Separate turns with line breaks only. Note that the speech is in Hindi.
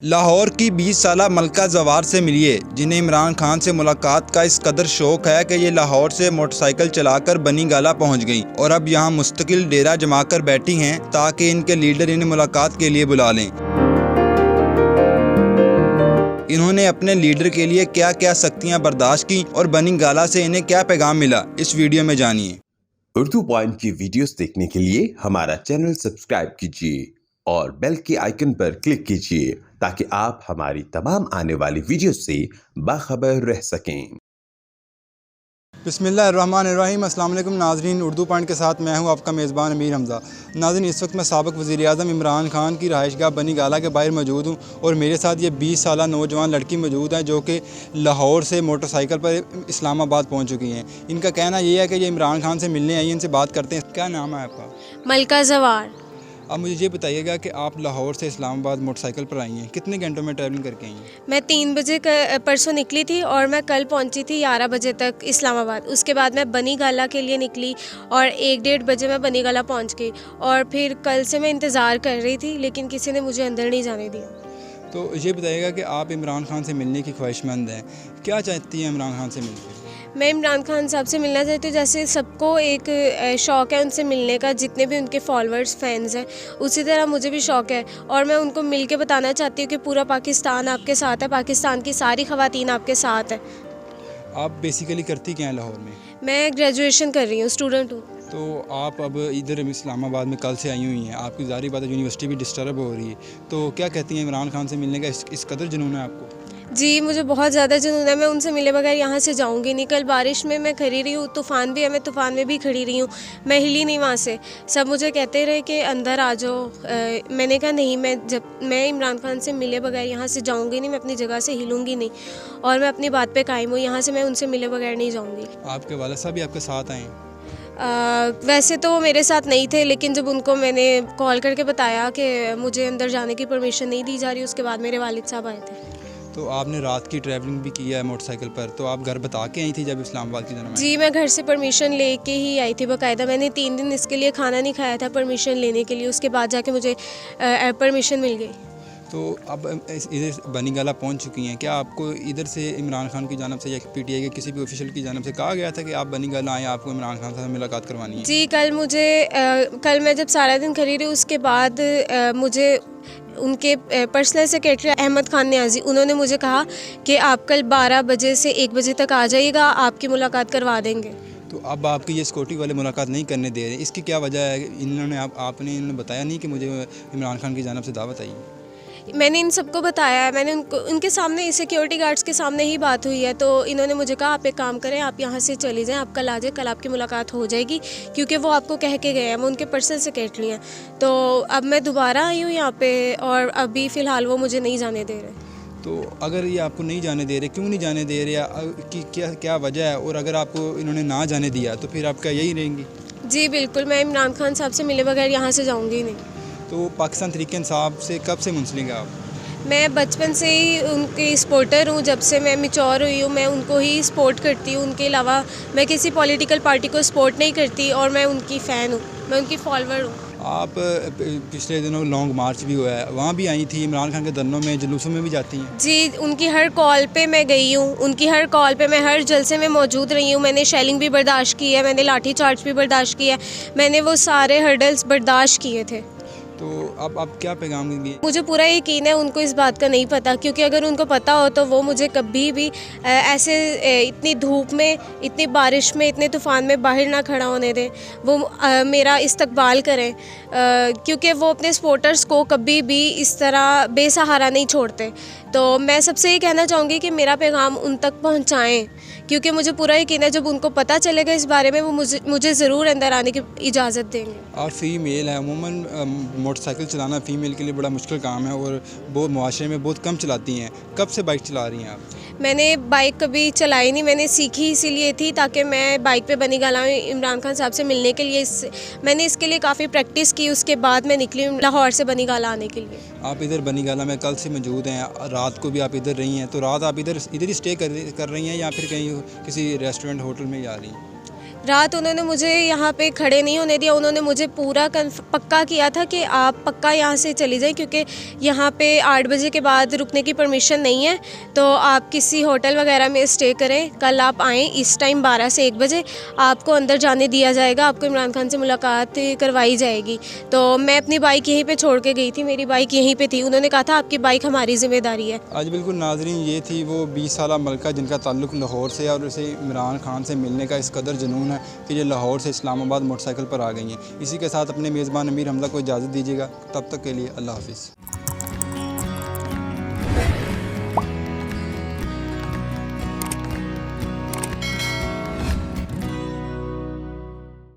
लाहौर की 20 साला मलका जवार से मिलिए, जिन्हें इमरान खान से मुलाकात का इस कदर शौक है कि ये लाहौर से मोटरसाइकिल चलाकर बनी गाला पहुंच गईं और अब यहां मुस्तकिल डेरा जमाकर बैठी हैं ताकि इनके लीडर इन्हें मुलाकात के लिए बुला लें। इन्होंने अपने लीडर के लिए क्या क्या सख्तियां बर्दाश्त की और बनी गाला से इन्हें क्या पैगाम मिला, इस वीडियो में जानिए।
उर्दू पॉइंट की वीडियोस देखने के लिए हमारा चैनल सब्सक्राइब कीजिए और बेल के आइकन पर क्लिक कीजिए ताकि आप हमारी तमाम आने वाली वीडियोस से बाखबर रह सकें।
बिस्मिल्लाहिर्रहमानिर्रहीम। अस्सलाम वालेकुम नाज़रीन, उर्दू पॉइंट के साथ मैं हूं आपका मेज़बान अमीर हमज़ा। नाज़रीन, इस वक्त मैं साबिक़ वज़ीर-ए-आज़म इमरान खान की रहायशगाह बनी गाला के बाहर मौजूद हूं और मेरे साथ ये 20 साला नौजवान लड़की मौजूद है जो कि लाहौर से मोटरसाइकिल पर इस्लामाबाद पहुँच चुकी हैं। इनका कहना ये है कि ये इमरान खान से मिलने आई हैं। इनसे बात करते हैं। क्या नाम है आपका?
मलका जवार।
अब मुझे ये बताइएगा कि आप लाहौर से इस्लामाबाद मोटरसाइकिल पर आई हैं, कितने घंटों में ट्रैवलिंग करके आई हैं?
मैं 3 बजे परसों निकली थी और मैं कल पहुंची थी 11 बजे तक इस्लामाबाद। उसके बाद मैं बनी गाला के लिए निकली और 1-1:30 बजे मैं बनी गाला पहुंच गई और फिर कल से मैं इंतज़ार कर रही थी लेकिन किसी ने मुझे अंदर नहीं जाने दिया।
तो ये बताइएगा कि आप इमरान खान से मिलने की ख्वाहिशमंद हैं, क्या चाहती हैं इमरान खान से मिलकर?
मैं इमरान खान साहब से मिलना चाहती हूँ। जैसे सबको एक शौक़ है उनसे मिलने का, जितने भी उनके फॉलोअर्स फैंस हैं उसी तरह मुझे भी शौक़ है और मैं उनको मिल के बताना चाहती हूँ कि पूरा पाकिस्तान आपके साथ है, पाकिस्तान की सारी ख़वातीन आपके साथ है।
आप बेसिकली करती क्या हैं लाहौर में?
मैं ग्रेजुएशन कर रही हूँ, स्टूडेंट हूँ।
तो आप अब इधर इस्लामाबाद में कल से आई हुई हैं, आपकी ज़ाहिर बात है यूनिवर्सिटी भी डिस्टर्ब हो रही है, तो क्या कहती हैं इमरान खान से मिलने का इस कदर जुनून है आपको?
जी, मुझे बहुत ज़्यादा जुनून है। मैं उनसे मिले बगैर यहाँ से जाऊँगी नहीं। कल बारिश में मैं खड़ी रही हूँ, तूफ़ान भी है, मैं तूफ़ान में भी खड़ी रही हूँ, मैं हिली नहीं वहाँ से। सब मुझे कहते रहे कि अंदर आ जाओ। मैंने कहा नहीं, मैं इमरान खान से मिले बगैर यहाँ से जाऊँगी नहीं, मैं अपनी जगह से हिलूँगी नहीं और मैं अपनी बात पे कायम हूँ। यहाँ से मैं उनसे मिले बगैर नहीं जाऊँगी।
आपके वालिद साहब भी आपके साथ आए हैं?
वैसे तो वो मेरे साथ नहीं थे, लेकिन जब उनको मैंने कॉल करके बताया कि मुझे अंदर जाने की परमिशन नहीं दी जा रही, उसके बाद मेरे वालिद साहब आए थे।
तो आपने रात की ट्रैवलिंग भी की है मोटरसाइकिल पर, तो आप घर बता के आई थी जब इस्लामाबाद की तरफ?
जी, मैं घर से परमिशन लेके ही आई थी बाकायदा। मैंने 3 दिन इसके लिए खाना नहीं खाया था परमिशन लेने के लिए, उसके बाद जाके मुझे परमिशन मिल गई।
तो अब इधर बनी गाला पहुंच चुकी हैं, क्या आपको इधर से इमरान खान की जानिब से या पीटीआई के किसी भी ऑफिशियल की जानिब से कहा गया था कि आप बनी गाला आएँ, आपको इमरान खान से मुलाकात करवानी है?
जी, कल मैं जब सारा दिन खड़ी रही उसके बाद मुझे उनके पर्सनल सेक्रेटरी अहमद खान न्याजी, उन्होंने मुझे कहा कि आप कल 12 बजे से 1 बजे तक आ जाइएगा, आपकी मुलाकात करवा देंगे।
तो अब आपकी ये सिक्योरिटी वाले मुलाकात नहीं करने दे रहे, इसकी क्या वजह है? इन्होंने बताया नहीं कि मुझे इमरान खान की जानिब से दावत आई?
मैंने इन सबको बताया है, मैंने उनके सामने, सिक्योरिटी गार्ड्स के सामने ही बात हुई है। तो इन्होंने मुझे कहा आप एक काम करें, आप यहाँ से चली जाएं, आप कल आ जाए, कल आपकी मुलाकात हो जाएगी, क्योंकि वो आपको कह के गए हैं, वो उनके पर्सनल सेक्रेटरी हैं। तो अब मैं दोबारा आई हूँ यहाँ पे और अभी फ़िलहाल वो मुझे नहीं जाने दे रहे।
तो अगर ये आपको नहीं जाने दे रहे, क्यों नहीं जाने दे रहे, कि क्या वजह है? और अगर आपको इन्होंने ना जाने दिया तो फिर आप क्या यही रहेंगी?
जी बिल्कुल, मैं इमरान खान साहब से मिले बगैर यहाँ से जाऊँगी नहीं।
तो पाकिस्तान तहरीक इंसाफ से कब से मुंसलिक हैं आप?
मैं बचपन से ही उनकी सपोर्टर हूँ। जब से मैं मैच्योर हुई हूँ मैं उनको ही सपोर्ट करती हूँ, उनके अलावा मैं किसी पॉलिटिकल पार्टी को सपोर्ट नहीं करती और मैं उनकी फ़ैन हूँ, मैं उनकी फॉलोअर हूँ।
आप पिछले दिनों लॉन्ग मार्च भी हुआ है, वहाँ भी आई थी, इमरान खान के धरनों में, जुलूसों में भी जाती हैं?
जी, उनकी हर कॉल पे मैं गई हूँ, उनकी हर कॉल पे मैं हर जलसे में मौजूद रही हूँ। मैंने शेलिंग भी बर्दाश्त की है, मैंने लाठी चार्ज भी बर्दाश्त किया है, मैंने वो सारे हर्डल्स बर्दाश्त किए थे।
तो अब आप क्या पैगाम देंगे?
मुझे पूरा यकीन है उनको इस बात का नहीं पता, क्योंकि अगर उनको पता हो तो वो मुझे कभी भी ऐसे इतनी धूप में, इतनी बारिश में, इतने तूफ़ान में बाहर ना खड़ा होने दें। वो मेरा इस्तकबाल करें, क्योंकि वो अपने सपोर्टर्स को कभी भी इस तरह बेसहारा नहीं छोड़ते। तो मैं सबसे ये कहना चाहूँगी कि मेरा पैगाम उन तक पहुँचाएँ, क्योंकि मुझे पूरा यकीन है जब उनको पता चलेगा इस बारे में वो मुझे ज़रूर अंदर आने की इजाज़त देंगे।
आप फ़ीमेल हैं, अमूमन मोटरसाइकिल चलाना फ़ीमेल के लिए बड़ा मुश्किल काम है और बहुत मुआशरे में बहुत कम चलाती हैं। कब से बाइक चला रही हैं आप?
मैंने बाइक कभी चलाई नहीं, मैंने सीखी इसीलिए थी ताकि मैं बाइक पे बनी गाला में इमरान खान साहब से मिलने के लिए मैंने इसके लिए काफ़ी प्रैक्टिस की। उसके बाद मैं निकली लाहौर से बनी गाला आने के लिए।
आप इधर बनी गाला में कल से मौजूद हैं, रात को भी आप इधर रही हैं, तो रात आप इधर ही स्टे कर रही हैं या फिर कहीं किसी रेस्टोरेंट होटल में जा रही हैं?
रात उन्होंने मुझे यहाँ पे खड़े नहीं होने दिया। उन्होंने मुझे पूरा पक्का किया था कि आप पक्का यहाँ से चली जाएं, क्योंकि यहाँ पे 8 बजे के बाद रुकने की परमिशन नहीं है, तो आप किसी होटल वगैरह में स्टे करें। कल आप आएँ इस टाइम 12 से 1 बजे, आपको अंदर जाने दिया जाएगा, आपको इमरान खान से मुलाकात करवाई जाएगी। तो मैं अपनी बाइक यहीं पर छोड़ के गई थी, मेरी बाइक यहीं पर थी। उन्होंने कहा था आपकी बाइक हमारी ज़िम्मेदारी है।
आज बिल्कुल नाज़रीन, ये थी वो 20 साला मलका जिनका ताल्लुक़ लाहौर से, और उसे इमरान खान से मिलने का इस कदर जुनून है कि ये लाहौर से इस्लामाबाद मोटरसाइकिल पर आ गई हैं। इसी के साथ अपने मेज़बान अमीर हमज़ा को इजाज़त दीजिएगा। तब तक के लिए अल्लाह हाफ़िज़।